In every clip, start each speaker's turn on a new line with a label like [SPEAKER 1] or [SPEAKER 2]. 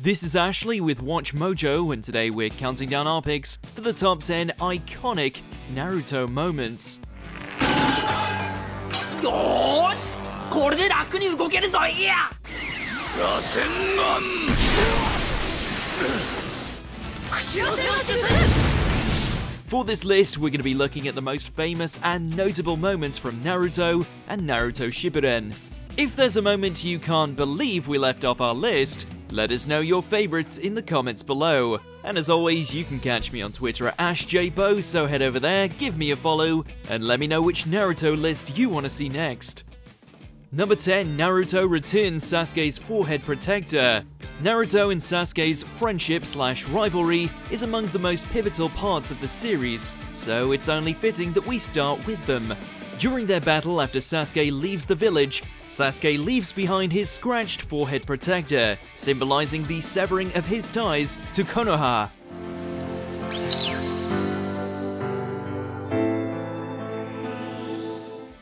[SPEAKER 1] This is Ashley with WatchMojo, and today we're counting down our picks for the top 10 iconic Naruto moments.
[SPEAKER 2] Yosh! これで楽に動けるぞいや!
[SPEAKER 1] For this list, we're going to be looking at the most famous and notable moments from Naruto and Naruto Shippuden. If there's a moment you can't believe we left off our list, let us know your favorites in the comments below. And as always, you can catch me on Twitter at AshJBo, so head over there, give me a follow, and let me know which Naruto list you want to see next. Number 10. Naruto returns Sasuke's forehead protector. Naruto and Sasuke's friendship/rivalry is among the most pivotal parts of the series, so it's only fitting that we start with them. During their battle after Sasuke leaves the village, Sasuke leaves behind his scratched forehead protector, symbolizing the severing of his ties to Konoha.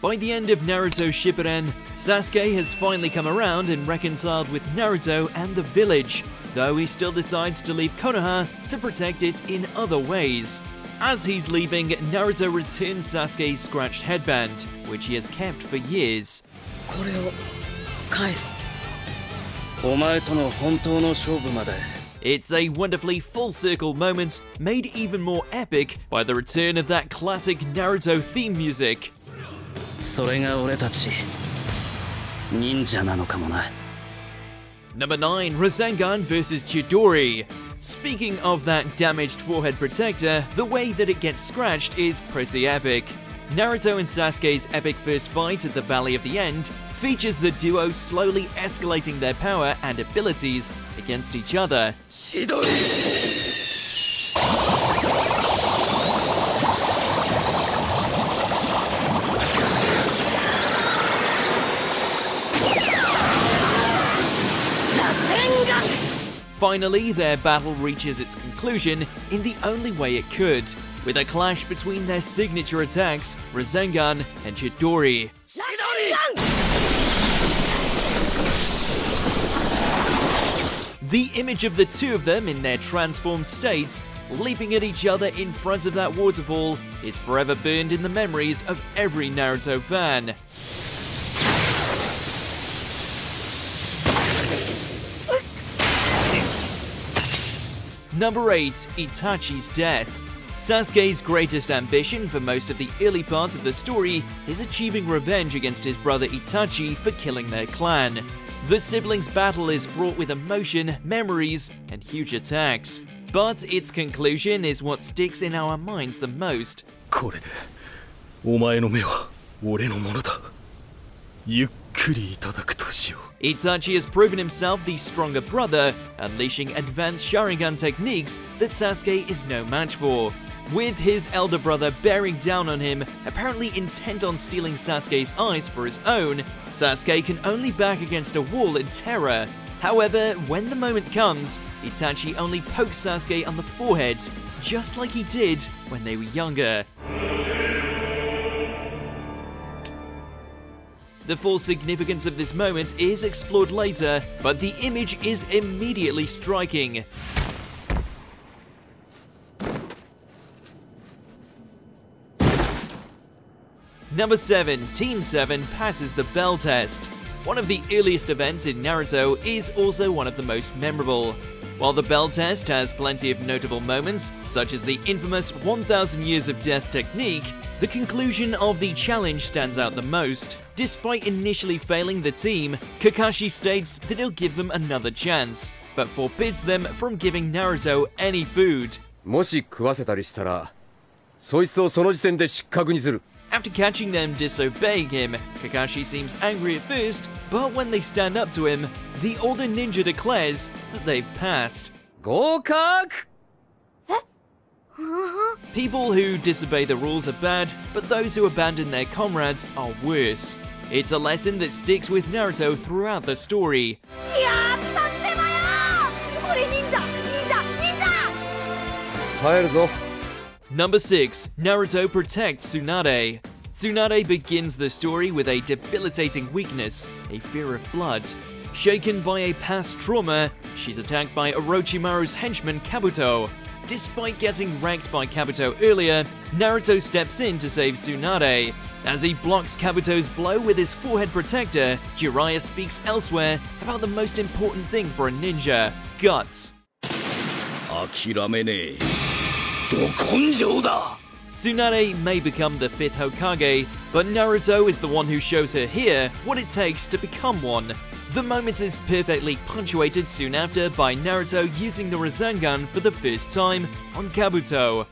[SPEAKER 1] By the end of Naruto Shippuden, Sasuke has finally come around and reconciled with Naruto and the village, though he still decides to leave Konoha to protect it in other ways. As he's leaving, Naruto returns Sasuke's scratched headband, which he has kept for years. It's a wonderfully full-circle moment, made even more epic by the return of that classic Naruto theme music. Number 9. Rasengan vs Chidori. Speaking of that damaged forehead protector, the way that it gets scratched is pretty epic. Naruto and Sasuke's epic first fight at the Valley of the End features the duo slowly escalating their power and abilities against each other. Finally, their battle reaches its conclusion in the only way it could, with a clash between their signature attacks, Rasengan and Chidori. The image of the two of them in their transformed states, leaping at each other in front of that waterfall, is forever burned in the memories of every Naruto fan. Number 8. Itachis Death. Sasuke's greatest ambition for most of the early parts of the story is achieving revenge against his brother Itachi for killing their clan. The siblings' battle is fraught with emotion, memories, and huge attacks. But its conclusion is what sticks in our minds the most. Itachi has proven himself the stronger brother, unleashing advanced Sharingan techniques that Sasuke is no match for. With his elder brother bearing down on him, apparently intent on stealing Sasuke's eyes for his own, Sasuke can only back against a wall in terror. However, when the moment comes, Itachi only pokes Sasuke on the forehead, just like he did when they were younger. The full significance of this moment is explored later, but the image is immediately striking. Number 7. Team 7 passes the bell test. One of the earliest events in Naruto is also one of the most memorable. While the bell test has plenty of notable moments, such as the infamous 1000 Years of Death technique, the conclusion of the challenge stands out the most. Despite initially failing the team, Kakashi states that he'll give them another chance, but forbids them from giving Naruto any food. After catching them disobeying him, Kakashi seems angry at first, but when they stand up to him, the older ninja declares that they've passed. People who disobey the rules are bad, but those who abandon their comrades are worse. It's a lesson that sticks with Naruto throughout the story. Number 6. Naruto Protects Tsunade. Tsunade begins the story with a debilitating weakness, a fear of blood. Shaken by a past trauma, she's attacked by Orochimaru's henchman Kabuto. Despite getting wrecked by Kabuto earlier, Naruto steps in to save Tsunade. As he blocks Kabuto's blow with his forehead protector, Jiraiya speaks elsewhere about the most important thing for a ninja: guts. Tsunade may become the 5th Hokage, but Naruto is the one who shows her here what it takes to become one. The moment is perfectly punctuated soon after by Naruto using the Rasengan for the first time on Kabuto.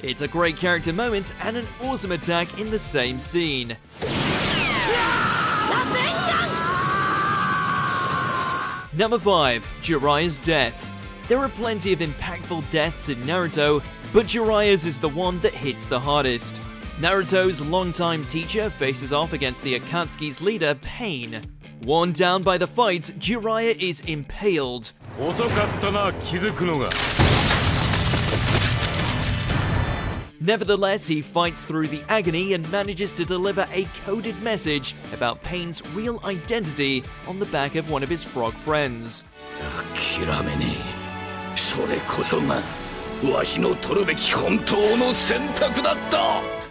[SPEAKER 1] It's a great character moment and an awesome attack in the same scene. Number 5. Jiraiyas Death. There are plenty of impactful deaths in Naruto, but Jiraiya's is the one that hits the hardest. Naruto's longtime teacher faces off against the Akatsuki's leader, Pain. Worn down by the fight, Jiraiya is impaled. Nevertheless, he fights through the agony and manages to deliver a coded message about Pain's real identity on the back of one of his frog friends.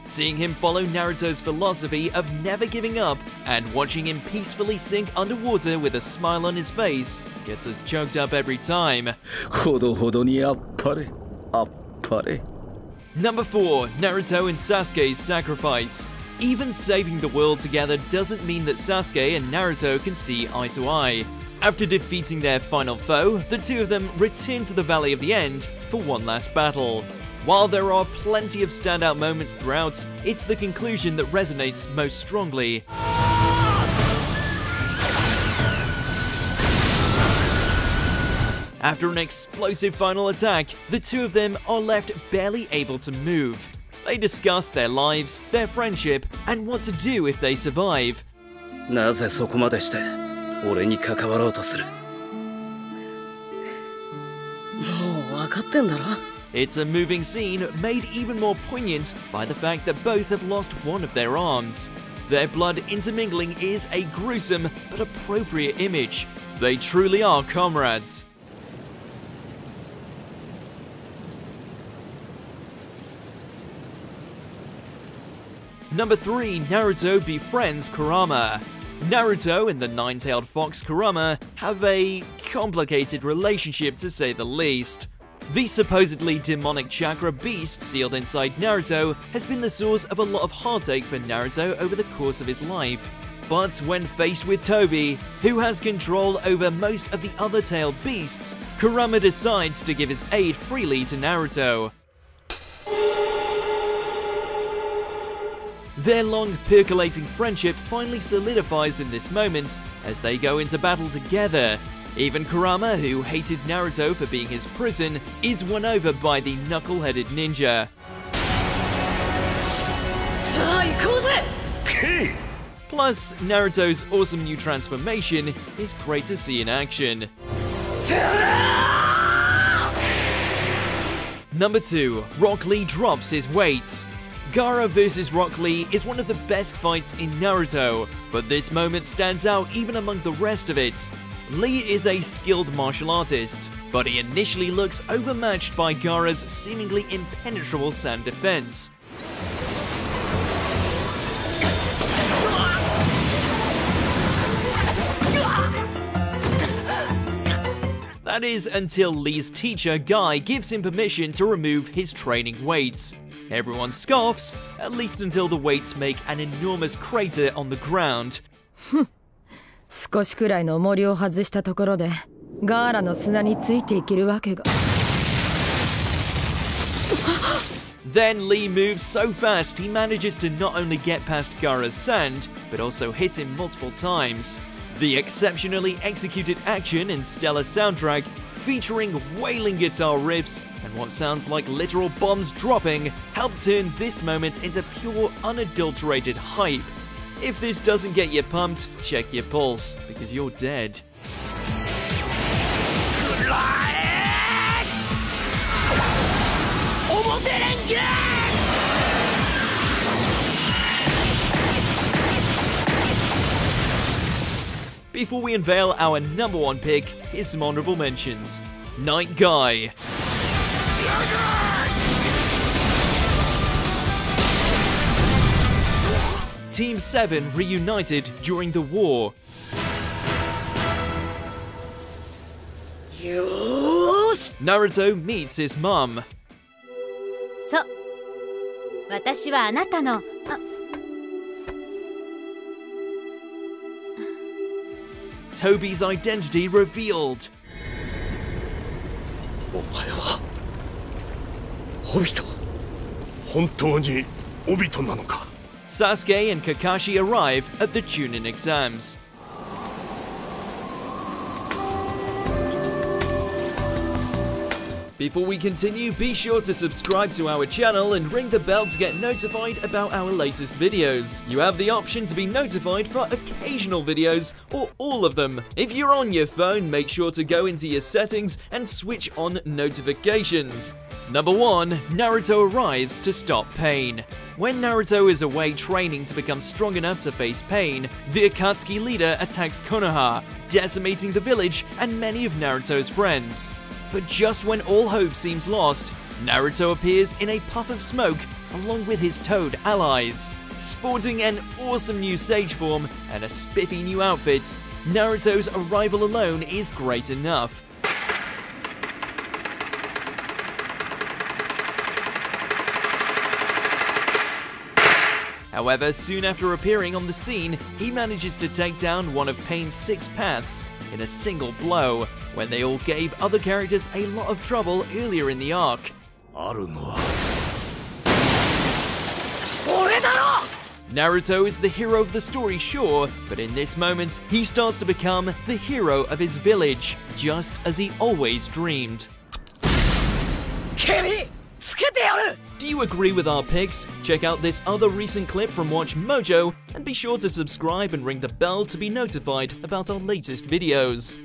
[SPEAKER 1] Seeing him follow Naruto's philosophy of never giving up and watching him peacefully sink underwater with a smile on his face gets us choked up every time. Number 4. Naruto and Sasuke's sacrifice. Even saving the world together doesn't mean that Sasuke and Naruto can see eye to eye. After defeating their final foe, the two of them return to the Valley of the End for one last battle. While there are plenty of standout moments throughout, it's the conclusion that resonates most strongly. After an explosive final attack, the two of them are left barely able to move. They discuss their lives, their friendship, and what to do if they survive. It's a moving scene made even more poignant by the fact that both have lost one of their arms. Their blood intermingling is a gruesome but appropriate image. They truly are comrades. Number 3. Naruto Befriends Kurama. Naruto and the nine-tailed fox Kurama have a complicated relationship, to say the least. The supposedly demonic chakra beast sealed inside Naruto has been the source of a lot of heartache for Naruto over the course of his life. But when faced with Tobi, who has control over most of the other tailed beasts, Kurama decides to give his aid freely to Naruto. Their long percolating friendship finally solidifies in this moment as they go into battle together. Even Kurama, who hated Naruto for being his prison, is won over by the knuckle-headed ninja. Plus, Naruto's awesome new transformation is great to see in action. Number 2. Rockley drops his weight. Gaara vs Rockley is one of the best fights in Naruto, but this moment stands out even among the rest of it. Lee is a skilled martial artist, but he initially looks overmatched by Gaara's seemingly impenetrable sand defense. That is until Lee's teacher, Guy, gives him permission to remove his training weights. Everyone scoffs, at least until the weights make an enormous crater on the ground. Then Lee moves so fast he manages to not only get past Gaara's sand, but also hit him multiple times. The exceptionally executed action and stellar soundtrack, featuring wailing guitar riffs and what sounds like literal bombs dropping, help turn this moment into pure, unadulterated hype. If this doesn't get you pumped, check your pulse, because you're dead. Before we unveil our number 1 pick, here's some honorable mentions. Night Guy. Team 7 reunited during the war. Naruto meets his mum.
[SPEAKER 3] そう。私はあなたの。
[SPEAKER 1] Toby's identity revealed.
[SPEAKER 4] お前はオビト。本当にオビトなのか。
[SPEAKER 1] Sasuke and Kakashi arrive at the Chunin exams. Before we continue, be sure to subscribe to our channel and ring the bell to get notified about our latest videos. You have the option to be notified for occasional videos or all of them. If you're on your phone, make sure to go into your settings and switch on notifications. Number 1. Naruto arrives to stop pain. When Naruto is away training to become strong enough to face pain, the Akatsuki leader attacks Konoha, decimating the village and many of Naruto's friends. But just when all hope seems lost, Naruto appears in a puff of smoke along with his Toad allies. Sporting an awesome new sage form and a spiffy new outfit, Naruto's arrival alone is great enough. However, soon after appearing on the scene, he manages to take down one of Pain's 6 paths in a single blow, when they all gave other characters a lot of trouble earlier in the arc. Naruto is the hero of the story, sure, but in this moment, he starts to become the hero of his village, just as he always dreamed. Do you agree with our picks? Check out this other recent clip from WatchMojo, and be sure to subscribe and ring the bell to be notified about our latest videos.